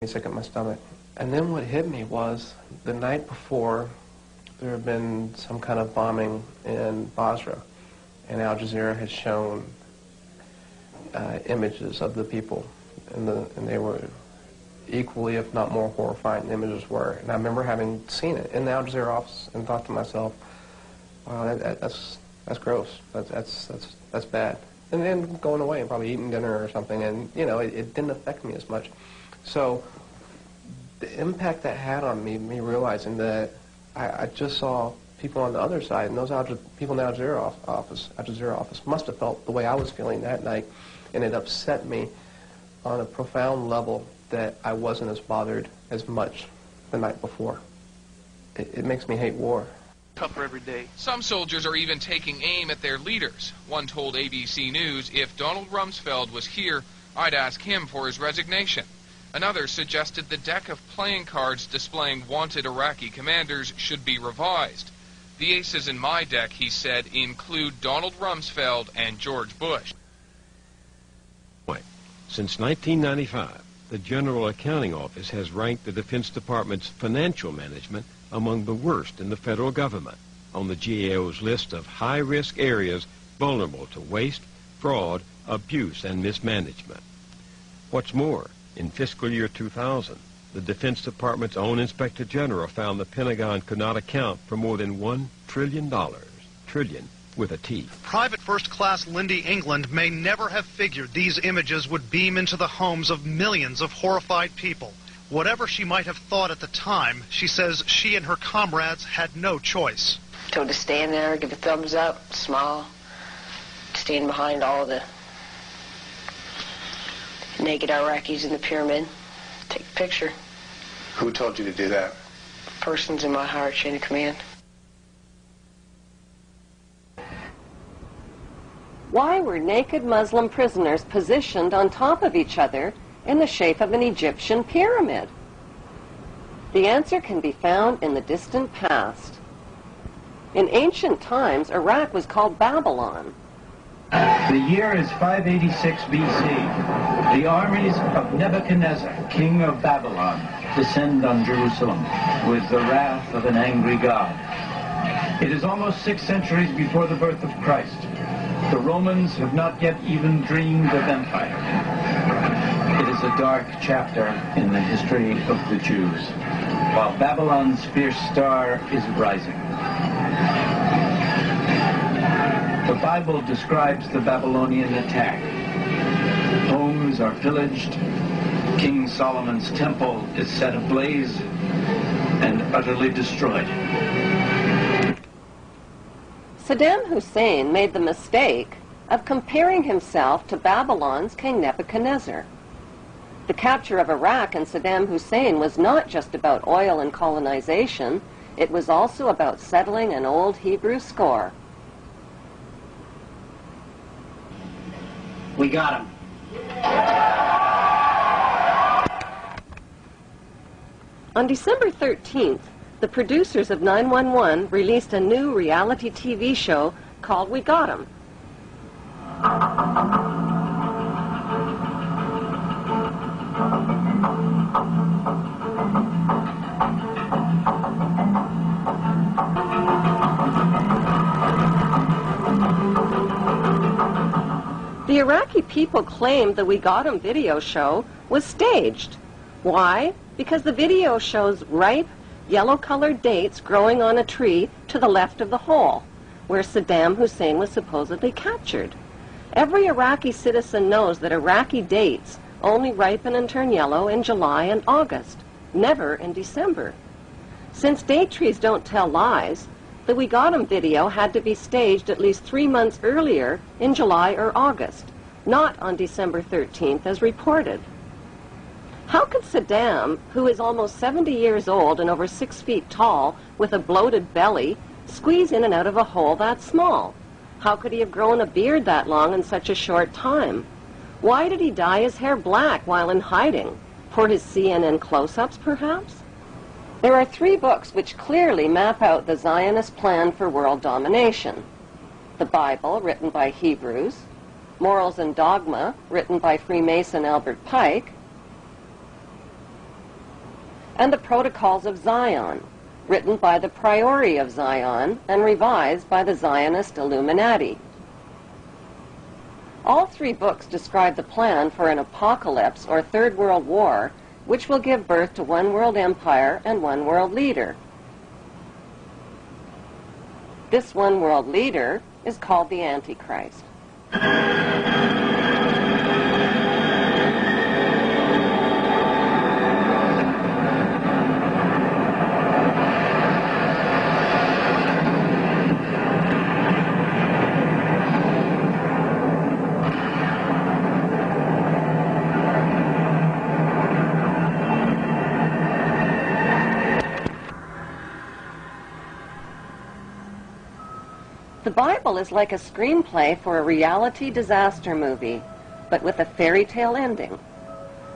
Sick at my stomach. And then what hit me was the night before there had been some kind of bombing in Basra, and Al Jazeera had shown images of the people, and they were equally, if not more horrifying, the images were. And I remember having seen it in the Al Jazeera office and thought to myself, wow, that's gross. That's bad. And then going away and probably eating dinner or something, and you know, it didn't affect me as much. So the impact that had on me realizing that I just saw people on the other side, and those people in the Al Jazeera office must have felt the way I was feeling that night, and it upset me on a profound level that I wasn't as bothered as much the night before. It makes me hate war. Tougher every day. Some soldiers are even taking aim at their leaders. One told ABC News, if Donald Rumsfeld was here, I'd ask him for his resignation. Another suggested the deck of playing cards displaying wanted Iraqi commanders should be revised. The aces in my deck, he said, include Donald Rumsfeld and George Bush. Since 1995, the General Accounting Office has ranked the Defense Department's financial management among the worst in the federal government on the GAO's list of high-risk areas vulnerable to waste, fraud, abuse, and mismanagement. What's more, in fiscal year 2000, the Defense Department's own Inspector General found the Pentagon could not account for more than $1 trillion, trillion with a T. Private First Class Lindy England may never have figured these images would beam into the homes of millions of horrified people. Whatever she might have thought at the time, she says she and her comrades had no choice. So to stand there, give a thumbs up, smile, stand behind all the naked Iraqis in the pyramid, take a picture. Who told you to do that? Persons in my higher chain of command. Why were naked Muslim prisoners positioned on top of each other in the shape of an Egyptian pyramid? The answer can be found in the distant past. In ancient times, Iraq was called Babylon. The year is 586 BC. The armies of Nebuchadnezzar, king of Babylon, descend on Jerusalem with the wrath of an angry God. It is almost 6 centuries before the birth of Christ. The Romans have not yet even dreamed of empire. It is a dark chapter in the history of the Jews, while Babylon's fierce star is rising. The Bible describes the Babylonian attack. Homes are pillaged, King Solomon's temple is set ablaze and utterly destroyed. Saddam Hussein made the mistake of comparing himself to Babylon's King Nebuchadnezzar. The capture of Iraq and Saddam Hussein was not just about oil and colonization, it was also about settling an old Hebrew score. We got him. On December 13th, the producers of 911 released a new reality TV show called We Got 'Em. The Iraqi people claimed the We Got 'Em video show was staged. Why? Because the video shows ripe, yellow-colored dates growing on a tree to the left of the hole, where Saddam Hussein was supposedly captured. Every Iraqi citizen knows that Iraqi dates only ripen and turn yellow in July and August, never in December. Since date trees don't tell lies, the We Got 'Em video had to be staged at least 3 months earlier in July or August, not on December 13th as reported. How could Saddam, who is almost 70 years old and over 6 feet tall with a bloated belly, squeeze in and out of a hole that small? How could he have grown a beard that long in such a short time? Why did he dye his hair black while in hiding? For his CNN close-ups, perhaps? There are 3 books which clearly map out the Zionist plan for world domination. The Bible, written by Hebrews, Morals and Dogma, written by Freemason Albert Pike, and the Protocols of Zion, written by the Priori of Zion and revised by the Zionist Illuminati. All three books describe the plan for an apocalypse or Third World War, which will give birth to one world empire and one world leader. This one world leader is called the Antichrist. The Bible is like a screenplay for a reality disaster movie, but with a fairy tale ending.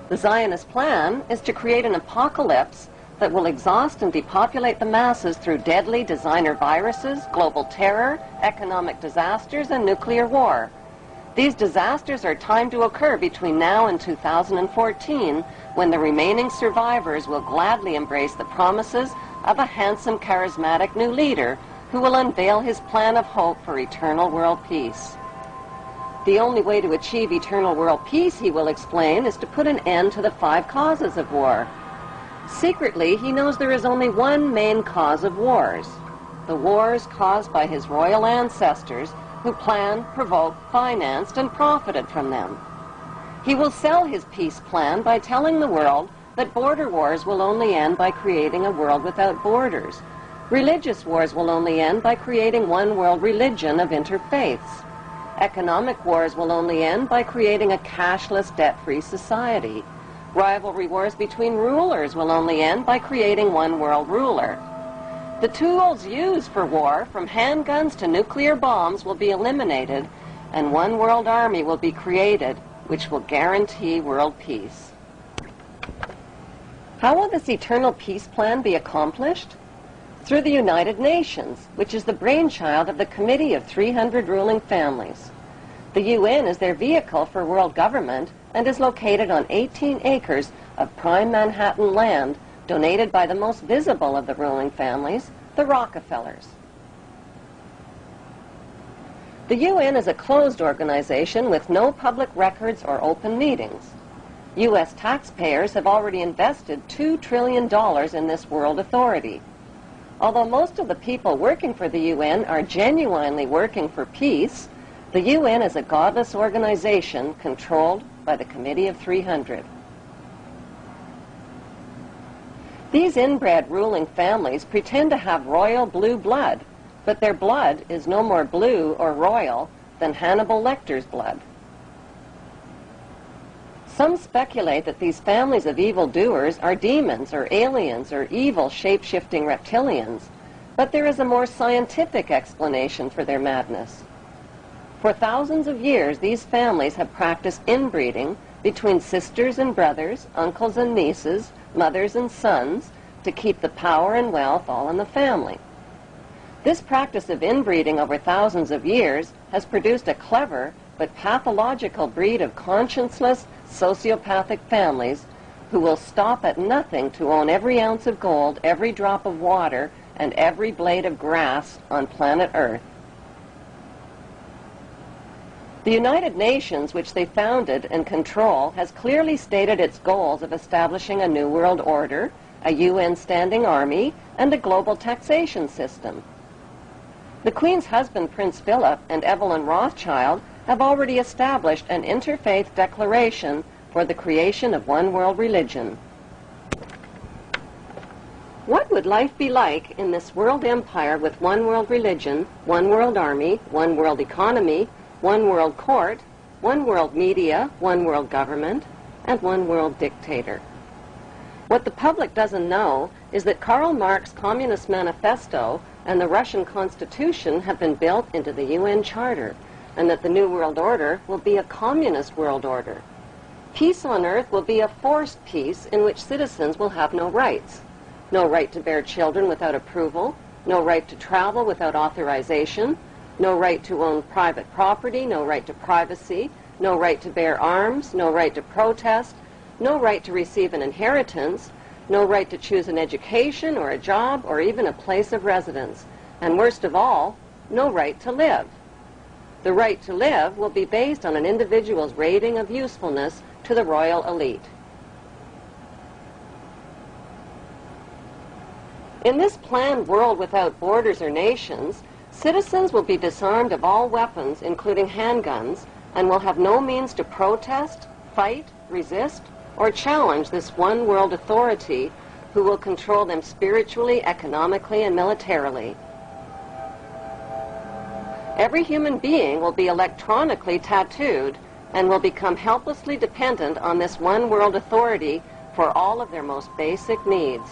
The Zionist plan is to create an apocalypse that will exhaust and depopulate the masses through deadly designer viruses, global terror, economic disasters, and nuclear war. These disasters are timed to occur between now and 2014, when the remaining survivors will gladly embrace the promises of a handsome, charismatic new leader who will unveil his plan of hope for eternal world peace. The only way to achieve eternal world peace, he will explain, is to put an end to the 5 causes of war. Secretly, he knows there is only one main cause of wars: the wars caused by his royal ancestors who planned, provoked, financed, and profited from them. He will sell his peace plan by telling the world that border wars will only end by creating a world without borders. Religious wars will only end by creating one world religion of interfaiths. Economic wars will only end by creating a cashless, debt-free society. Rivalry wars between rulers will only end by creating one world ruler. The tools used for war, from handguns to nuclear bombs, will be eliminated, and one world army will be created, which will guarantee world peace. How will this eternal peace plan be accomplished? Through the United Nations, which is the brainchild of the Committee of 300 Ruling Families. The UN is their vehicle for world government and is located on 18 acres of prime Manhattan land donated by the most visible of the ruling families, the Rockefellers. The UN is a closed organization with no public records or open meetings. U.S. taxpayers have already invested $2 trillion in this world authority. Although most of the people working for the UN are genuinely working for peace, the UN is a godless organization controlled by the Committee of 300. These inbred ruling families pretend to have royal blue blood, but their blood is no more blue or royal than Hannibal Lecter's blood. Some speculate that these families of evildoers are demons or aliens or evil shape-shifting reptilians, but there is a more scientific explanation for their madness. For thousands of years, these families have practiced inbreeding between sisters and brothers, uncles and nieces, mothers and sons, to keep the power and wealth all in the family. This practice of inbreeding over thousands of years has produced a clever but pathological breed of conscienceless, sociopathic families who will stop at nothing to own every ounce of gold, every drop of water, and every blade of grass on planet Earth. The United Nations, which they founded and control, has clearly stated its goals of establishing a new world order, a UN standing army, and a global taxation system. The Queen's husband, Prince Philip, and Evelyn Rothschild have already established an interfaith declaration for the creation of one world religion. What would life be like in this world empire with one world religion, one world army, one world economy, one world court, one world media, one world government, and one world dictator? What the public doesn't know is that Karl Marx's Communist Manifesto and the Russian Constitution have been built into the UN Charter, and that the New World Order will be a communist world order. Peace on earth will be a forced peace in which citizens will have no rights. No right to bear children without approval, no right to travel without authorization, no right to own private property, no right to privacy, no right to bear arms, no right to protest, no right to receive an inheritance, no right to choose an education or a job or even a place of residence, and worst of all, no right to live. The right to live will be based on an individual's rating of usefulness to the royal elite. In this planned world without borders or nations, citizens will be disarmed of all weapons, including handguns, and will have no means to protest, fight, resist, or challenge this one world authority who will control them spiritually, economically, and militarily. Every human being will be electronically tattooed and will become helplessly dependent on this one world authority for all of their most basic needs.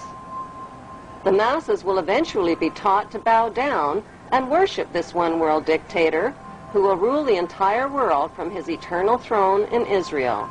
The masses will eventually be taught to bow down and worship this one world dictator who will rule the entire world from his eternal throne in Israel.